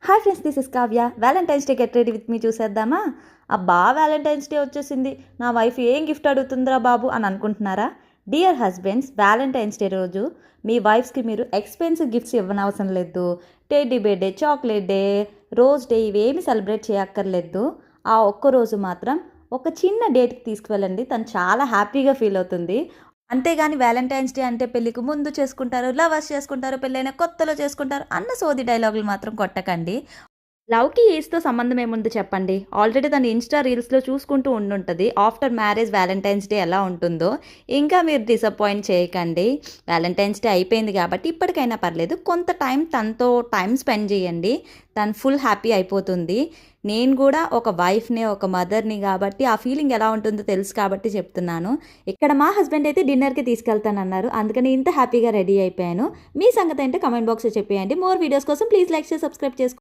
Hi friends, this is Kavya. Valentine's day get ready with me చూసేద్దామా? అబ్బా, Valentine's day వచ్చేసింది, నా వైఫ్ ఏం గిఫ్ట్ అడుగుతుందిరా బాబు అని అనుకుంటున్నారా? డియర్ హస్బెండ్స్, వ్యాలంటైన్స్ డే రోజు మీ వైఫ్స్కి మీరు ఎక్స్పెన్సివ్ గిఫ్ట్స్ ఇవ్వనవసరం లేదు. Teddy bear day, chocolate day, rose day ఇవేమి సెలబ్రేట్ చేయక్కర్లేదు. ఆ ఒక్కరోజు మాత్రం ఒక చిన్న డేట్కి తీసుకువెళ్ళండి, తను చాలా హ్యాపీగా ఫీల్ అవుతుంది. అంతేగాని వ్యాలంటైన్స్ డే అంటే పెళ్ళికి ముందు చేసుకుంటారు, లవర్స్ చేసుకుంటారు, పెళ్ళైన కొత్తలో చేసుకుంటారు అన్న సోది డైలాగులు మాత్రం కొట్టకండి. లవ్కి ఏజ్తో సంబంధం ఏముంది చెప్పండి? ఆల్రెడీ తను ఇన్స్టా రీల్స్లో చూసుకుంటూ ఉండుంటుంది ఆఫ్టర్ మ్యారేజ్ వ్యాలంటైన్స్ డే ఎలా ఉంటుందో. ఇంకా మీరు డిసప్పాయింట్ చేయకండి. వ్యాలంటైన్స్ డే అయిపోయింది కాబట్టి ఇప్పటికైనా పర్లేదు, కొంత టైం తనతో టైం స్పెండ్ చేయండి, తను ఫుల్ హ్యాపీ అయిపోతుంది. నేను కూడా ఒక వైఫ్ని, ఒక మదర్ని కాబట్టి ఆ ఫీలింగ్ ఎలా ఉంటుందో తెలుసు కాబట్టి చెప్తున్నాను. ఇక్కడ మా హస్బెండ్ అయితే డిన్నర్కి తీసుకెళ్తానన్నారు, అందుకని ఇంత హ్యాపీగా రెడీ అయిపోయాను. మీ సంగతి ఏంటో కమెంట్ బాక్స్లో చెప్పేయండి. మోర్ వీడియోస్ కోసం ప్లీజ్ లైక్ చేసి సబ్స్క్రైబ్ చేసుకోండి.